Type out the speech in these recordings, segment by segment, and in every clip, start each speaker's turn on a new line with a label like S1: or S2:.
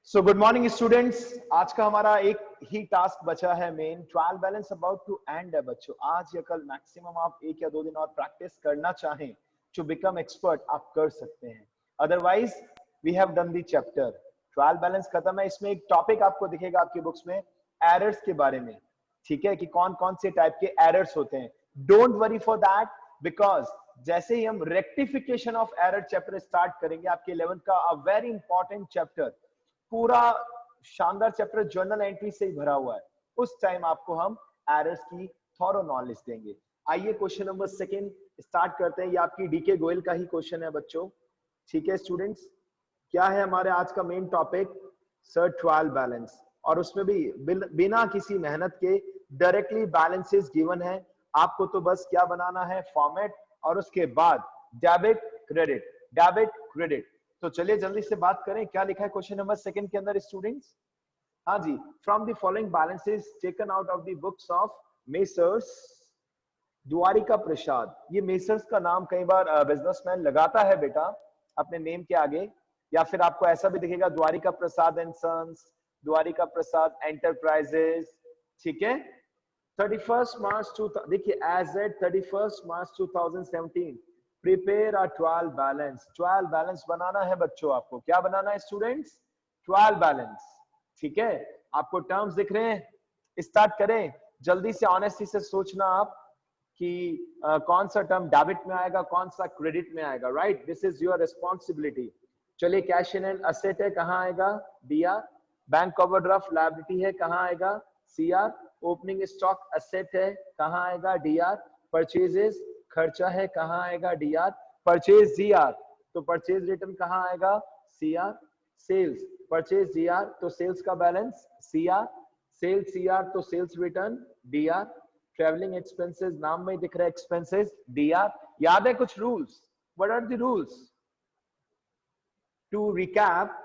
S1: So good morning students. आज का हमारा एक ही टास्क बचा है main trial balance about to end है बच्चों। आज या कल मैक्सिमम आप 1 या 2 दिन और प्रैक्टिस करना चाहें टू बिकम एक्सपर्ट आप कर सकते हैं। Otherwise we have done the chapter. Trial balance खत्म है। इसमें एक टॉपिक आपको दिखेगा आपकी बुक्स में एरर्स के बारे में, ठीक है, कि कौन कौन से टाइप के एरर्स होते हैं। Don't worry for that because जैसे ही हम rectification of error chapter start करेंगे, आपके 11th का अ वेरी इंपॉर्टेंट चैप्टर, पूरा शानदार चैप्टर जर्नल एंट्री से ही भरा हुआ है, उस टाइम आपको हम एरर्स की थॉरो नॉलेज देंगे। आइए क्वेश्चन नंबर 2 स्टार्ट करते हैं। ये आपकी डीके गोयल का ही क्वेश्चन है बच्चों, ठीक है स्टूडेंट्स। क्या है हमारे आज का main topic? Sir trial balance, और उसमें भी बिना किसी मेहनत के डायरेक्टली बैलेंसेस गिवन है। आपको तो बस क्या बनाना है, फॉर्मेट, और उसके बाद डेबिट क्रेडिट, डेबिट क्रेडिट। तो चलिए जल्दी से बात करें, क्या लिखा है क्वेश्चन नंबर 2 के अंदर स्टूडेंट्स। हाँ जी, from the following balances taken out of the books of Messrs Dwarika Prasad. ये मेसर्स का नाम कई बार बिजनेसमैन लगाता है बेटा अपने नेम के आगे, या फिर आपको ऐसा भी दिखेगा Dwarika Prasad and sons, Dwarika Prasad enterprises, ठीक है। 31 मार्च 2000, देखिए as at 31 March 2017 prepare a trial balance. Trial balance बनाना है बच्चों, आपको क्या बनाना है स्टूडेंट्स? ट्रायल बैलेंस, ठीक है। आपको टर्म्स दिख रहे हैं, स्टार्ट करें जल्दी से। ऑनेस्टी से सोचना आप कि कौन सा टर्म डेबिट में आएगा, कौन सा क्रेडिट में आएगा, right? This is your responsibility. चलिए कैश इन एंड असेट है, कहां आएगा? डीआर। बैंक ओवरड्राफ्ट लायबिलिटी है, कहां आएगा? सीआर। ओपनिंग स्टॉक असेट है, कहां आएगा? डीआर। परचेजेस खर्चा है, कहां आएगा? डीआर। परचेज डीआर, तो परचेज रिटर्न कहां आएगा? सीआर। सेल्स परचेज डीआर, तो सेल्स का बैलेंस सीआर। सेल्स सीआर, तो sales return DR. Travelling expenses नाम में दिख रहा है एक्सपेंसेस डीआर। याद है कुछ rules? What are the rules? To recap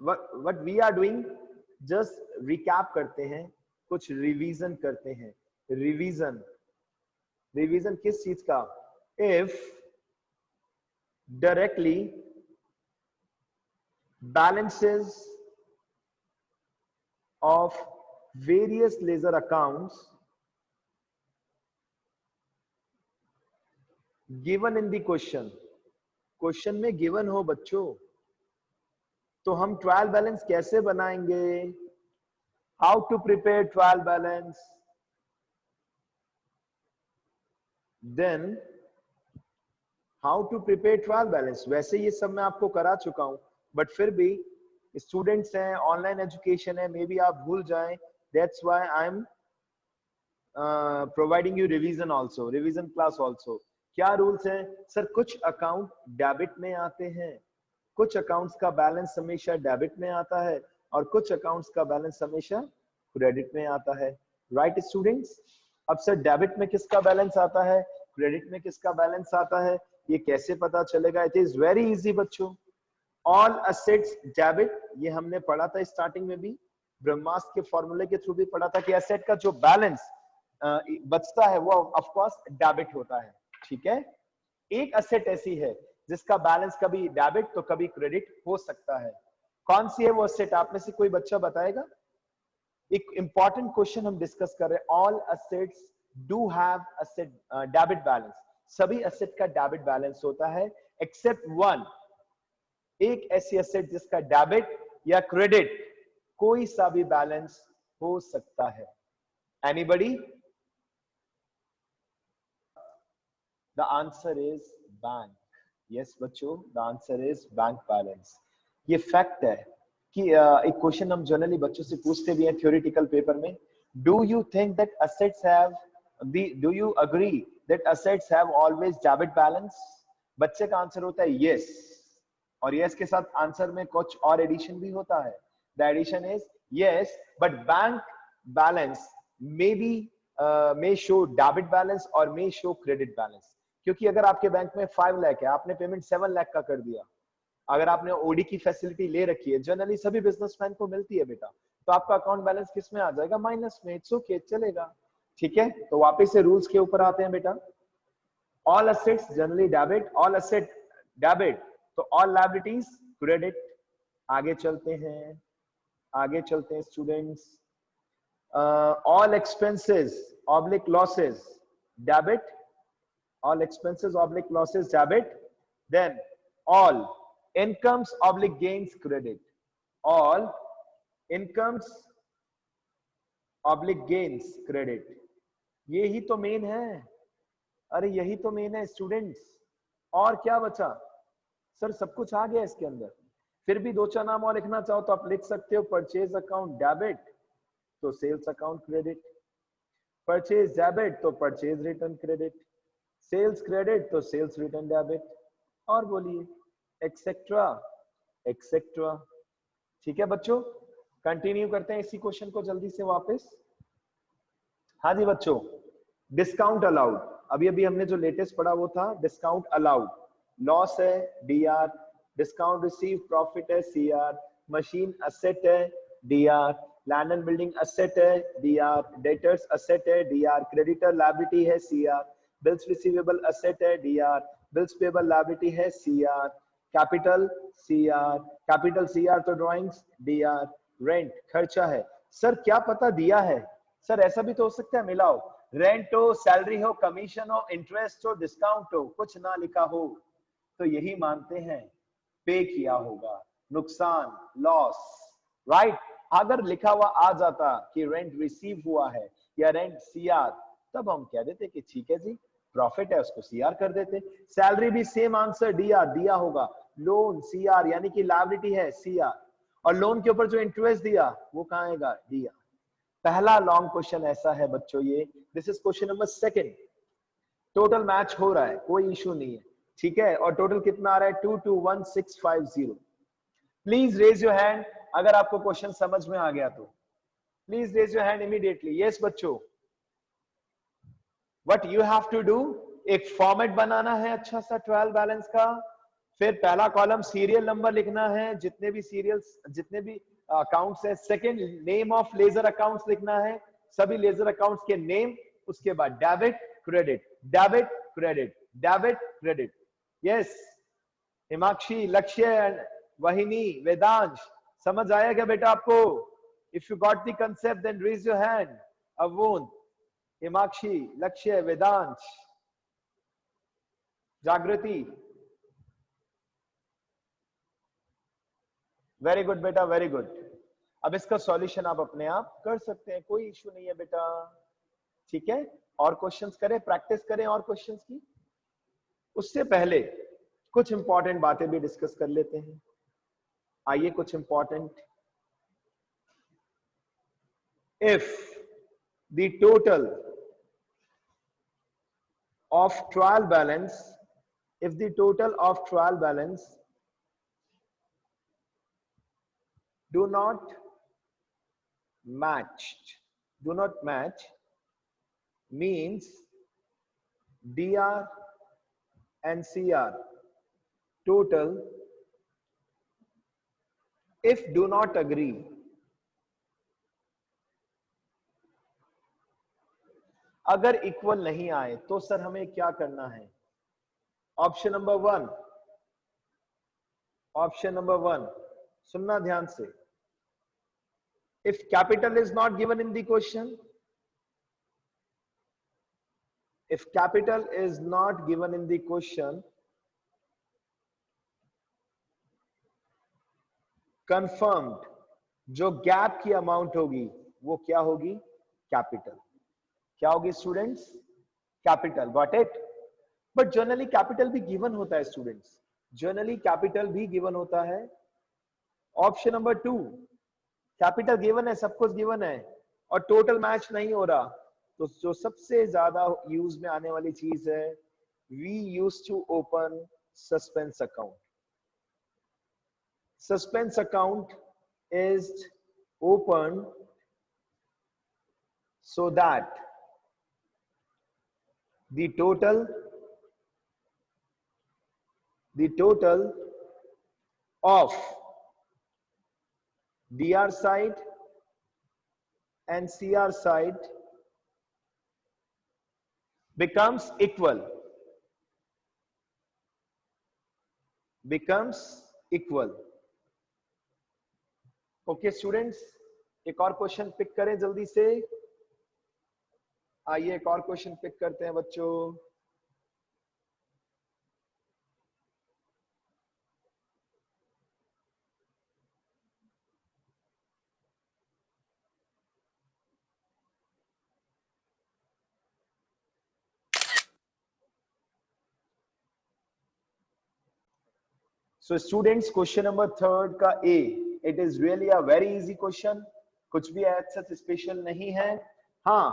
S1: what we are doing, just recap करते हैं, कुछ रिवीजन करते हैं। रिवीजन, रिवीजन किस चीज का? if directly balances of various ledger accounts given in the question, क्वेश्चन में गिवन हो बच्चों, तो हम ट्रायल बैलेंस कैसे बनाएंगे? How to prepare trial balance? Then how to prepare trial balance. वैसे ये सब मैं आपको करा चुका हूं, बट फिर भी स्टूडेंट्स हैं, ऑनलाइन एजुकेशन है, मे बी आप भूल जाएं। That's why I am providing you revision also, revision class also. क्या रूल्स हैं सर? कुछ अकाउंट डेबिट में आते हैं, कुछ अकाउंट्स का बैलेंस हमेशा डेबिट में आता है, और कुछ अकाउंट्स का बैलेंस हमेशा क्रेडिट में आता है, राइट स्टूडेंट्स? अब सर डेबिट में किसका बैलेंस आता है, क्रेडिट में किसका बैलेंस आता है, ये कैसे पता चलेगा? इट इज वेरी इजी बच्चों। ऑल असेट्स डेबिट, ये हमने पढ़ा था स्टार्टिंग में भी, ब्रह्मास्त्र के फॉर्मूले के थ्रू भी पढ़ा था कि एसेट का जो बैलेंस बचता है वो ऑफ कोर्स डेबिट होता है, ठीक है। एक एसेट ऐसी है जिसका बैलेंस कभी डेबिट तो कभी क्रेडिट हो सकता है। कौन सी है वो एसेट? आप में से कोई बच्चा बताएगा? एक इंपॉर्टेंट क्वेश्चन हम डिस्कस कर रहे हैं। All assets do have asset debit balance, सभी एसेट का डेबिट बैलेंस होता है एक्सेप्ट वन, एक ऐसी एसेट जिसका डेबिट या क्रेडिट कोई सा भी बैलेंस हो सकता है। Anybody? The answer is bank. Yes बच्चों, the answer is bank balance. ये फैक्ट है कि एक क्वेश्चन हम जनरली बच्चों से पूछते भी हैं थ्योरेटिकल पेपर में, do you think that assets have do you agree that assets have always debit balance? बच्चे का आंसर होता है यस, और यस के साथ आंसर में कुछ और एडिशन भी होता है। The addition is yes but bank balance may be may show debit balance और may show क्रेडिट बैलेंस। क्योंकि अगर आपके बैंक में 5 लाख है, आपने पेमेंट 7 लाख का कर दिया, अगर आपने ओडी की फैसिलिटी ले रखी है, जनरली सभी बिजनेसमैन को मिलती है बेटा, तो आपका अकाउंट बैलेंस किस में आ जाएगा? माइनस में। इट्स ओके, चलेगा, ठीक है। तो वापस से रूल्स के ऊपर आते हैं बेटा। All assets generally debit, all asset debit, तो ऑल लायबिलिटीज क्रेडिट। आगे चलते हैं students. All expenses oblique losses debit, all expenses oblique losses debit, then all incomes oblique gains credit, all incomes oblique gains credit। यही तो main है, अरे यही तो मेन है स्टूडेंट्स। और क्या बचा सर? सब कुछ आ गया इसके अंदर। फिर भी दो चार नाम और लिखना चाहो तो आप लिख सकते हो। परचेज अकाउंट डेबिट तो sales account credit, purchase debit तो purchase return credit, sales credit तो सेल्स रिटर्न डेबिट, और बोलिए एक्सेट्रा एक्सेट्रा। ठीक है बच्चों, कंटिन्यू करते हैं इसी क्वेश्चन को जल्दी से वापस। हाँ जी बच्चों, डिस्काउंट अलाउड, अभी अभी हमने जो लेटेस्ट पढ़ा वो था डिस्काउंट अलाउड। लॉस है डीआर, डिस्काउंट रिसीव प्रॉफिट है सीआर, मशीन असेट है DR, land and building asset है डीआर, डेटर्स असेट है डीआर, क्रेडिटर लायबिलिटी है सीआर, बिल्स रिसीवेबल असेट है डीआर, बिल्स पेबल लायबिलिटी है CR, capital CR, capital CR तो drawings DR, rent खर्चा है। सर क्या पता दिया है? सर ऐसा भी तो हो सकता है मिलाओ, रेंट हो, सैलरी हो, कमीशन हो, इंटरेस्ट हो, डिस्काउंट हो, कुछ ना लिखा हो तो यही मानते हैं पे किया होगा, नुकसान लॉस, राइट। अगर लिखा हुआ आ जाता कि रेंट रिसीव हुआ है या रेंट सीआर, तब हम कह देते कि ठीक है जी प्रॉफिट है, उसको सीआर कर देते। सैलरी भी सेम आंसर डीआर दिया होगा, लोन सीआर यानी कि लायबिलिटी है सीआर, और लोन के ऊपर जो इंटरेस्ट दिया वो कहां आएगा डीआर। पहला लॉन्ग क्वेश्चन ऐसा है बच्चों ये, this is question number second. Total match हो रहा है, कोई इशू नहीं है, ठीक है। और टोटल कितना आ रहा है 221650। प्लीज रेज योर हैंड अगर आपको क्वेश्चन समझ में आ गया तो, please raise your hand immediately. Yes बच्चों, what you have to do, एक फॉर्मेट बनाना है अच्छा सा ट्रायल बैलेंस का। फिर पहला कॉलम सीरियल नंबर लिखना है, जितने भी सीरियल्स जितने भी अकाउंट्स है। Second name of ledger accounts लिखना है, सभी लेजर अकाउंट्स के नेम। उसके बाद debit credit, debit credit, debit credit. Yes Himakshi, Lakshya, Vahini, Vedansh, समझ आया क्या बेटा आपको? If you got the concept then raise your hand. अवुन, हिमाक्षी, लक्ष्य, वेदांश, जागृति, वेरी गुड बेटा वेरी गुड। अब इसका सॉल्यूशन आप अपने आप कर सकते हैं, कोई इशू नहीं है बेटा, ठीक है। और क्वेश्चंस करें, प्रैक्टिस करें और क्वेश्चंस की। उससे पहले कुछ इंपॉर्टेंट बातें भी डिस्कस कर लेते हैं। आइए कुछ important. If the total of trial balance, if the total of trial balance do not match means DR and CR total, if do not agree, अगर इक्वल नहीं आए तो सर हमें क्या करना है? ऑप्शन नंबर वन सुनना ध्यान से। If capital is not given in the question, if capital is not given in the question, confirmed जो गैप की अमाउंट होगी वो क्या होगी? कैपिटल। क्या होगी students? Capital. Got it? But generally capital भी गिवन होता है स्टूडेंट्स, जनरली कैपिटल भी गिवन होता है। ऑप्शन नंबर 2 कैपिटल गिवन है, सब कुछ गिवन है और टोटल मैच नहीं हो रहा, तो जो सबसे ज्यादा यूज में आने वाली चीज है, we use to open suspense account. Suspense account is open so that the total of DR side and CR side becomes equal, becomes equal. Okay students, एक और क्वेश्चन पिक करें जल्दी से। आइए एक और क्वेश्चन पिक करते हैं बच्चों। So students, question number third का A, it is really a very easy question, कुछ भी ऐसा स्पेशल नहीं है। हाँ,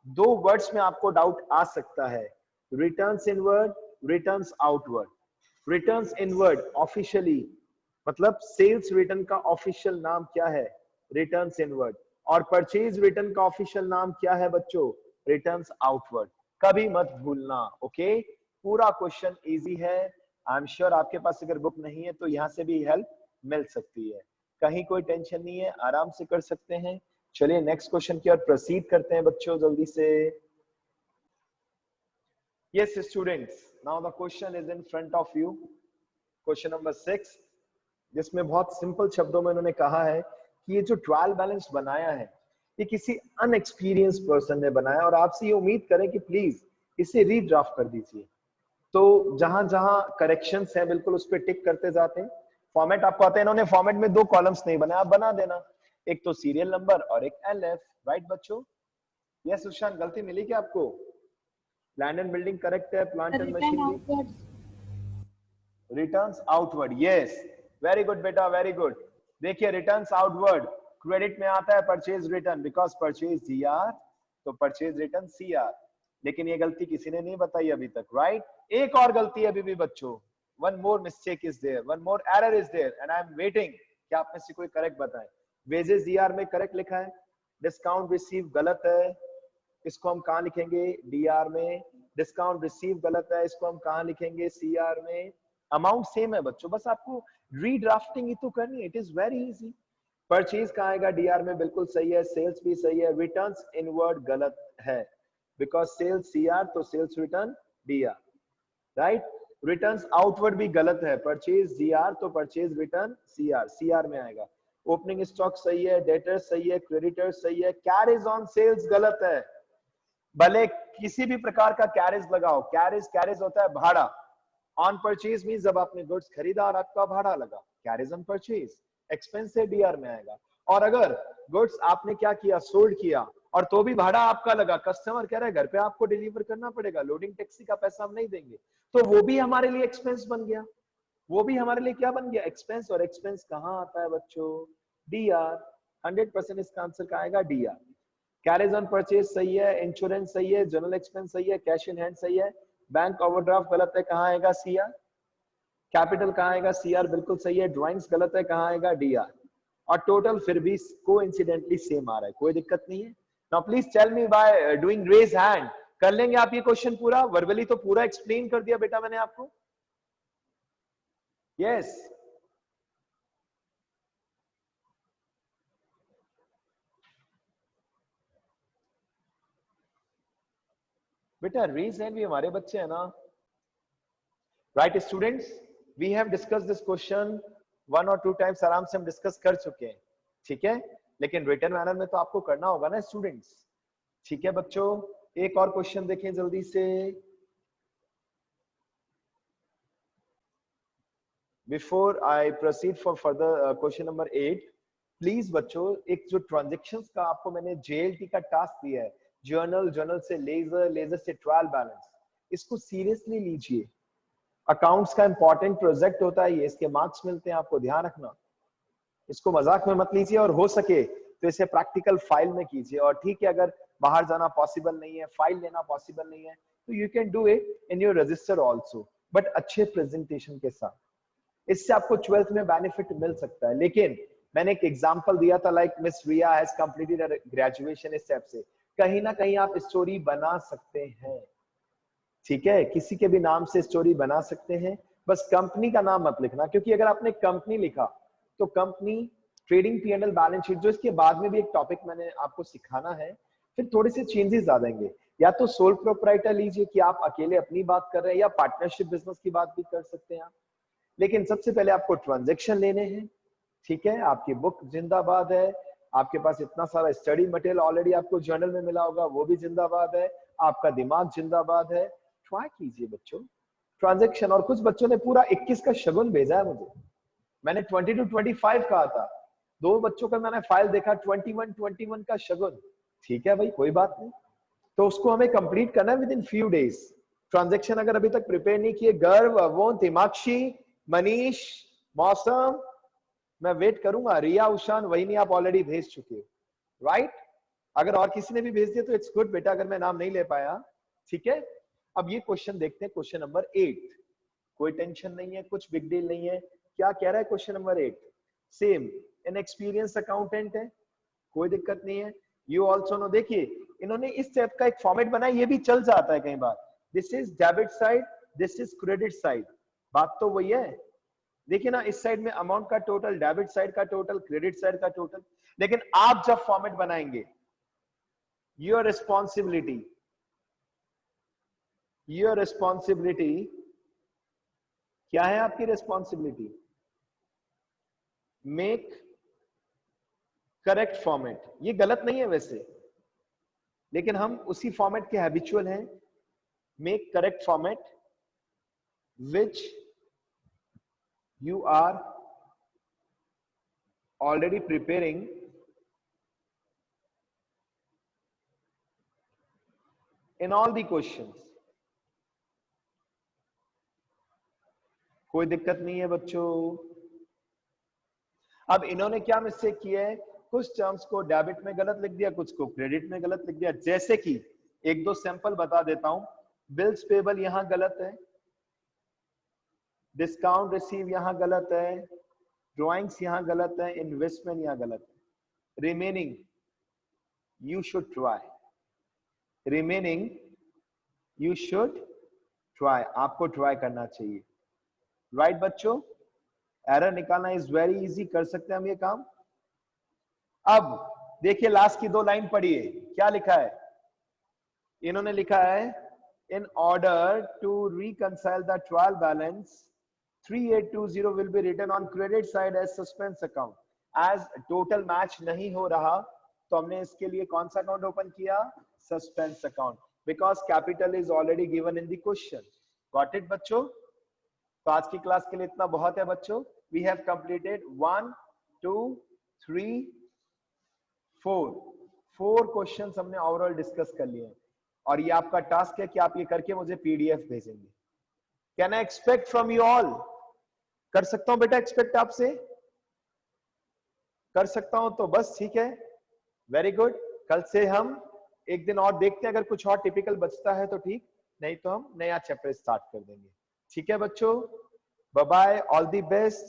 S1: दो वर्ड्स में आपको डाउट आ सकता है, returns inward, returns outward. Returns inward officially मतलब सेल्स रिटर्न का ऑफिशियल नाम क्या है? Returns inward. और परचेज रिटर्न का ऑफिशियल नाम क्या है बच्चों? Returns outward. कभी मत भूलना, ओके? पूरा क्वेश्चन इजी है। आई एम श्योर आपके पास अगर बुक नहीं है तो यहाँ से भी हेल्प मिल सकती है, कहीं कोई टेंशन नहीं है, आराम से कर सकते हैं। चलिए नेक्स्ट क्वेश्चन की ओर प्रोसीड करते हैं बच्चों जल्दी से। Yes students, now the question is in front of you, question number 6, जिसमें बहुत सिंपल शब्दों में उन्होंने कहा है कि ये जो ट्रायल बैलेंस बनाया है ये किसी अनएक्सपीरियंस पर्सन ने बनाया, और आपसे ये उम्मीद करें कि प्लीज इसे रीड्राफ्ट कर दीजिए। तो जहां जहां करेक्शंस हैं बिल्कुल उस पर टिक करते जाते हैं। फॉर्मेट आपको आता है, इन्होंने फॉर्मेट में दो कॉलम्स नहीं बनाया, आप बना देना, एक तो सीरियल नंबर और एक LF, राइट बच्चों? यस सुशांत, गलती मिली क्या आपको? लैंड एंड बिल्डिंग करेक्ट है, plant and machinery returns outward, yes very good बेटा, वेरी गुड। देखिए रिटर्न्स आउटवर्ड क्रेडिट में आता है purchase return, because purchase DR तो परचेज रिटर्न CR, लेकिन ये गलती किसी ने नहीं बताई अभी तक, राइट? एक और गलती है अभी भी बच्चों, one more mistake is there, one more error is there, and I am waiting कि आप में से कोई करेक्ट बताए। वेजेस DR में करेक्ट लिखा है, डिस्काउंट रिसीव गलत है, इसको हम कहाँ लिखेंगे? DR में। डिस्काउंट रिसीव गलत है, इसको हम कहाँ लिखेंगे? CR में। अमाउंट सेम है बच्चों, बस आपको रीड्राफ्टिंग ही तो करनी है, it is very easy. Purchase कहाँ आएगा? DR में, बिल्कुल सही है। सेल्स भी सही है। रिटर्न्स इनवर्ड गलत है, बिकॉज सेल्स CR तो sales return DR, right? Returns outward भी गलत है, परचेज DR तो परचेज रिटर्न CR में आएगा। ओपनिंग स्टॉक सही है, डेटर सही है, क्रेडिटर सही है, कैरेज ऑन सेल्स गलत है। भले किसी भी प्रकार का कैरेज लगाओ, कैरेज होता है भाड़ा। ऑन परचेज मींस जब आपने गुड्स खरीदा और आपका भाड़ा लगा, कैरेज ऑन परचेज, एक्सपेंस से DR में आएगा। और अगर गुड्स आपने क्या किया? सोल्ड किया, और तो भी भाड़ा आपका लगा, कस्टमर कह रहा है घर पे आपको डिलीवर करना पड़ेगा, लोडिंग टैक्सी का पैसा हम नहीं देंगे, तो वो भी हमारे लिए एक्सपेंस बन गया, वो भी हमारे लिए क्या बन गया? एक्सपेंस। और एक्सपेंस कहाँ आता है बच्चों? DR। 100% इसका आंसर क्या आएगा? DR। कैरेज ऑन परचेज सही है, इंश्योरेंस सही है, जनरल एक्सपेंस सही है, कैश इन हैंड सही है, बैंक ओवरड्राफ्ट गलत है, कहाँ आएगा? CR। कैपिटल कहाँ आएगा? CR बिल्कुल सही है। ड्राइंग्स गलत है, कहाँ आएगा? DR। और टोटल फिर भी कोइंसिडेंटली सेम आ रहा है, कोई दिक्कत नहीं है। Now please tell me by doing raise hand, कर लेंगे आप ये क्वेश्चन पूरा? वर्बली तो पूरा एक्सप्लेन कर दिया बेटा मैंने आपको। यस बेटा, रेज हैंड भी हमारे बच्चे हैं ना, right students? We have discuss this question 1 और 2 टाइम्स, आराम से हम डिस्कस कर चुके हैं, ठीक है? लेकिन रिटर्न मैनर में तो आपको करना होगा ना स्टूडेंट्स, ठीक है बच्चों? एक और क्वेश्चन देखें जल्दी से। Before I proceed for further question number 8, please बच्चों, एक जो ट्रांजेक्शन्स का आपको मैंने JLT का टास्क दिया है, जर्नल से लेजर से ट्रायल बैलेंस, इसको सीरियसली लीजिए। अकाउंट्स का इंपॉर्टेंट प्रोजेक्ट होता है ये, इसके मार्क्स मिलते हैं, आपको ध्यान रखना। इसको मजाक में मत लीजिए, और हो सके तो इसे प्रैक्टिकल फाइल में कीजिए। और ठीक है, अगर बाहर जाना पॉसिबल नहीं है, फाइल लेना पॉसिबल नहीं है, तो you can do it in your register also, but अच्छे प्रेजेंटेशन के साथ। इससे आपको 12th में बेनिफिट मिल सकता है। लेकिन मैंने एक एग्जांपल दिया था, like miss Riya has completed graduation, इस टाइप से कहीं ना कहीं आप स्टोरी बना सकते हैं, ठीक है? किसी के भी नाम से स्टोरी बना सकते हैं, बस कंपनी का नाम मत लिखना, क्योंकि अगर आपने कंपनी लिखा तो company trading P&L balance sheet, जो इसके बाद में भी एक टॉपिक मैंने आपको सिखाना है, फिर थोड़े से चेंजेस आ जाएंगे। या तो सोल प्रोप्राइटर लीजिए कि आप अकेले अपनी बात कर रहे हैं, या पार्टनरशिप बिजनेस की बात भी कर सकते हैं आप, लेकिन सबसे पहले आपको ट्रांजैक्शन लेने हैं, ठीक है। आपकी बुक जिंदाबाद है, आपके पास इतना सारा स्टडी मटेरियल ऑलरेडी आपको जर्नल में मिला होगा, वो भी जिंदाबाद है, आपका दिमाग जिंदाबाद है। ट्राई कीजिए बच्चों ट्रांजैक्शन। और कुछ बच्चों ने पूरा 21 का शगुन भेजा है मुझे, मैंने 20 to 25 कहा था, 2 बच्चों का मैंने फाइल देखा 21 का शगुन। ठीक है भाई, कोई बात नहीं, तो उसको हमें कंप्लीट करना है with in few days. Transaction अगर अभी तक प्रिपेयर नहीं किए, गर्व, अवोन, तिमाक्षी, मनीष, मौसम, मैं वेट करूंगा। रिया, उशान, वही नहीं, आप ऑलरेडी भेज चुके हो, राइट। अगर और किसी ने भी भेज दिया तो इट्स गुड बेटा, अगर मैं नाम नहीं ले पाया, ठीक है। अब ये क्वेश्चन देखते हैं, क्वेश्चन नंबर 8। कोई टेंशन नहीं है, कुछ बिग डील नहीं है। क्या कह रहा है question number 8? Same, an experience accountant है, कोई दिक्कत नहीं है। यू ऑल्सो नो, देखिए इन्होंने इस टाइप का एक फॉर्मेट बनाया, ये भी चल जाता है कई बार। This is debit side, this is credit side, बात तो वही है। देखिए ना, इस साइड में अमाउंट का टोटल, डेबिट साइड का टोटल, क्रेडिट साइड का टोटल। लेकिन आप जब फॉर्मेट बनाएंगे, योर रिस्पॉन्सिबिलिटी क्या है? आपकी रिस्पॉन्सिबिलिटी, मेक करेक्ट फॉर्मेट। ये गलत नहीं है वैसे, लेकिन हम उसी फॉर्मेट के हैबिचुअल हैं। Make correct format which you are already preparing in all the questions। कोई दिक्कत नहीं है बच्चों। अब इन्होंने क्या मिस्टेक किया है, कुछ टर्म्स को डेबिट में गलत लिख दिया, कुछ को क्रेडिट में गलत लिख दिया। जैसे कि एक दो सैंपल बता देता हूं। बिल्स पेबल यहां गलत है, डिस्काउंट रिसीव यहां गलत है, ड्रॉइंग्स यहां गलत है, इन्वेस्टमेंट यहां गलत है। Remaining you should try, remaining you should try, आपको ट्राई करना चाहिए, राइट बच्चों। एरर निकालना इज वेरी इजी, कर सकते हैं हम ये काम। अब देखिए लास्ट की 2 लाइन पढ़िए, क्या लिखा है? इन्होंने लिखा है in order to reconcile the trial balance 3820 will be written on credit side as suspense account। as total match नहीं हो रहा तो हमने इसके लिए कौन सा अकाउंट ओपन किया? suspense account, because capital is already given in the question। got it बच्चों? तो आज की क्लास के लिए इतना बहुत है बच्चों। we have completed 1 2 3 4 क्वेश्चंस हमने ओवरऑल डिस्कस कर लिए हैं, और ये आपका टास्क है कि आप ये करके मुझे पीडीएफ भेजेंगे। Can I expect from you all? कर सकता हूं बेटा एक्सपेक्ट आपसे? कर सकता हूं तो बस ठीक है, वेरी गुड। कल से हम एक दिन और देखते हैं, अगर कुछ और टिपिकल बचता है तो ठीक, नहीं तो हम नया चैप्टर स्टार्ट कर देंगे। ठीक है बच्चों, bye bye, all the best,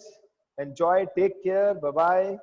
S1: enjoy, take care, bye bye.